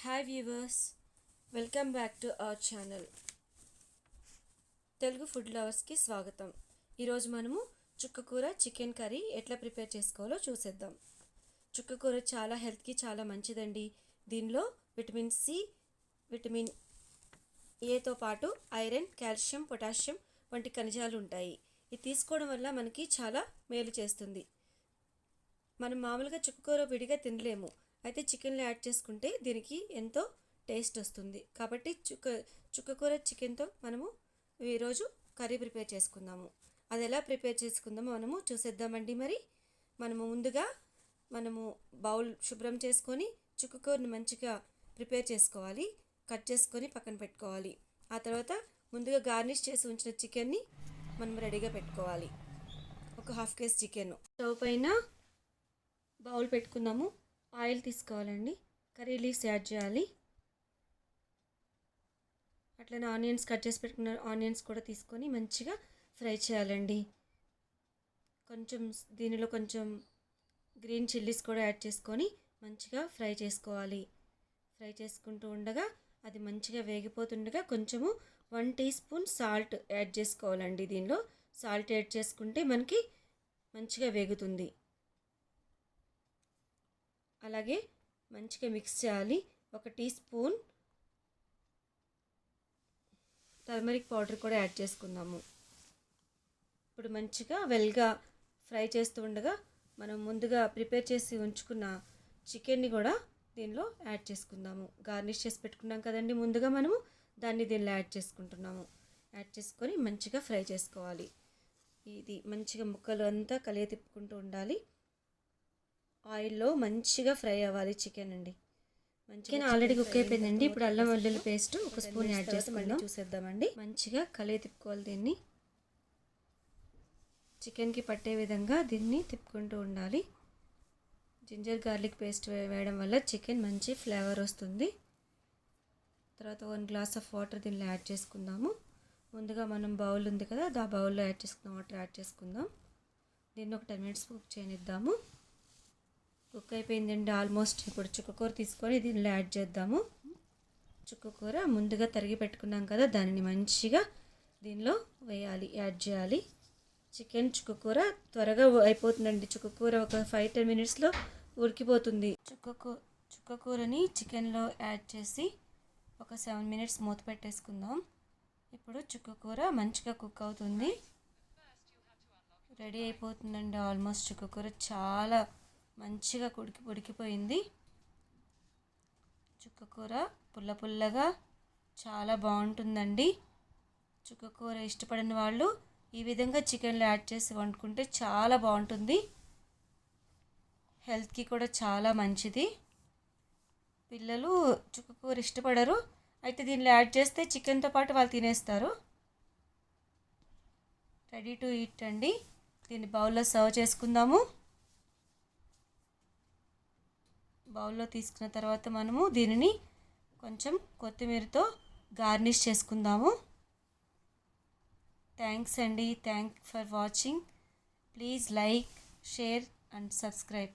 Hi viewers, welcome back to our channel Telugu food లవర్స్కి స్వాగతం. ఈరోజు మనము చుక్క కూర చికెన్ కర్రీ ఎట్లా ప్రిపేర్ చేసుకోవాలో చూసేద్దాం. చుక్క కూర చాలా హెల్త్కి చాలా మంచిదండి. దీనిలో విటమిన్ సి, విటమిన్ ఏతో పాటు ఐరన్, కాల్షియం, పొటాషియం వంటి ఖనిజాలు ఉంటాయి. ఇది తీసుకోవడం వల్ల మనకి చాలా మేలు చేస్తుంది. మనం మామూలుగా చుక్క కూర విడిగా తినలేము, అయితే చికెన్లో యాడ్ చేసుకుంటే దీనికి ఎంతో టేస్ట్ వస్తుంది. కాబట్టి చుక్క కూర చికెన్తో మనము ఈరోజు కర్రీ ప్రిపేర్ చేసుకుందాము. అది ఎలా ప్రిపేర్ చేసుకుందామో మనము చూసేద్దామండి. మరి ముందుగా బౌల్ శుభ్రం చేసుకొని చుక్క కూరని మంచిగా ప్రిపేర్ చేసుకోవాలి. కట్ చేసుకొని పక్కన పెట్టుకోవాలి. ఆ తర్వాత ముందుగా గార్నిష్ చేసి ఉంచిన చికెన్ని మనం రెడీగా పెట్టుకోవాలి. ఒక హాఫ్ కేజీ చికెన్ స్టవ్ పైన బౌల్ పెట్టుకుందాము. ఆయిల్ తీసుకోవాలండి. కర్రీ లీవ్స్ యాడ్ చేయాలి. అట్లనే ఆనియన్స్ కట్ చేసి పెట్టుకున్న ఆనియన్స్ కూడా తీసుకొని మంచిగా ఫ్రై చేయాలండి. దీనిలో కొంచెం గ్రీన్ చిల్లీస్ కూడా యాడ్ చేసుకొని మంచిగా ఫ్రై చేసుకోవాలి. ఫ్రై చేసుకుంటూ ఉండగా అది మంచిగా వేగిపోతుండగా కొంచెము 1 టీ స్పూన్ సాల్ట్ యాడ్ చేసుకోవాలండి. దీనిలో సాల్ట్ యాడ్ చేసుకుంటే మనకి మంచిగా వేగుతుంది. అలాగే మంచిగా మిక్స్ చేయాలి. 1 టీ స్పూన్ టర్మరిక్ పౌడర్ కూడా యాడ్ చేసుకుందాము. ఇప్పుడు మంచిగా వెల్గా ఫ్రై చేస్తూ ఉండగా మనం ముందుగా ప్రిపేర్ చేసి ఉంచుకున్న చికెన్ని కూడా దీనిలో యాడ్ చేసుకుందాము. గార్నిష్ చేసి పెట్టుకున్నాం కదండి ముందుగా, మనము దాన్ని దీనిలో యాడ్ చేసుకుంటున్నాము. యాడ్ చేసుకొని మంచిగా ఫ్రై చేసుకోవాలి. ఇది మంచిగా ముక్కలు అంతా కలియ తిప్పుకుంటూ ఉండాలి. ఆయిల్లో మంచిగా ఫ్రై అవ్వాలి చికెన్ అండి. చికెన్ ఆల్రెడీ కుక్ అయిపోయిందండి. ఇప్పుడు అల్లం వెల్లుల్లి పేస్ట్ 1 స్పూన్ యాడ్ చేసుకుందాం. చూసేద్దామండి. మంచిగా కలియ తిప్పుకోవాలి. దీన్ని చికెన్కి పట్టే విధంగా దీన్ని తిప్పుకుంటూ ఉండాలి. జింజర్ గార్లిక్ పేస్ట్ వేయడం వల్ల చికెన్ మంచి ఫ్లేవర్ వస్తుంది. తర్వాత 1 గ్లాస్ ఆఫ్ వాటర్ దీనిలో యాడ్ చేసుకుందాము. ముందుగా మనం బౌల్ ఉంది కదా, ఆ బౌల్లో యాడ్ చేసుకుందాం. వాటర్ యాడ్ చేసుకుందాం. దీన్ని ఒక 10 మినిట్స్ కుక్ చేయనిద్దాము. కుక్ అయిపోయిందండి ఆల్మోస్ట్. ఇప్పుడు చుక్క కూర తీసుకొని దీనిలో యాడ్ చేద్దాము. చుక్క కూర ముందుగా తరిగి పెట్టుకున్నాం కదా, దానిని మంచిగా దీనిలో వేయాలి, యాడ్ చేయాలి. చికెన్ చుక్క కూర త్వరగా అయిపోతుందండి. చుక్క కూర ఒక 5-10 మినిట్స్లో ఉడికిపోతుంది. చుక్క కూరని చికెన్లో యాడ్ చేసి ఒక 7 మినిట్స్ మూత పెట్టేసుకుందాం. ఇప్పుడు చుక్క కూర మంచిగా కుక్ అవుతుంది. రెడీ అయిపోతుందండి ఆల్మోస్ట్. చుక్క కూర చాలా మంచిగా ఉడికిపోయింది. చుక్క కూర పుల్లగా చాలా బాగుంటుందండి. చుక్క కూర ఇష్టపడిన వాళ్ళు ఈ విధంగా చికెన్లో యాడ్ చేసి వండుకుంటే చాలా బాగుంటుంది. హెల్త్కి కూడా చాలా మంచిది. పిల్లలు చుక్క కూర ఇష్టపడరు, అయితే దీనిలో యాడ్ చేస్తే చికెన్తో పాటు వాళ్ళు తినేస్తారు. రెడీ టు ఈట్ అండి. దీన్ని బౌల్లో సర్వ్ చేసుకుందాము. బౌల్లో తీసుకున్న తర్వాత మనము దీనిని కొంచెం కొత్తిమీరతో గార్నిష్ చేసుకుందాము. థ్యాంక్స్ అండి. Thank for watching. Please like, share and subscribe.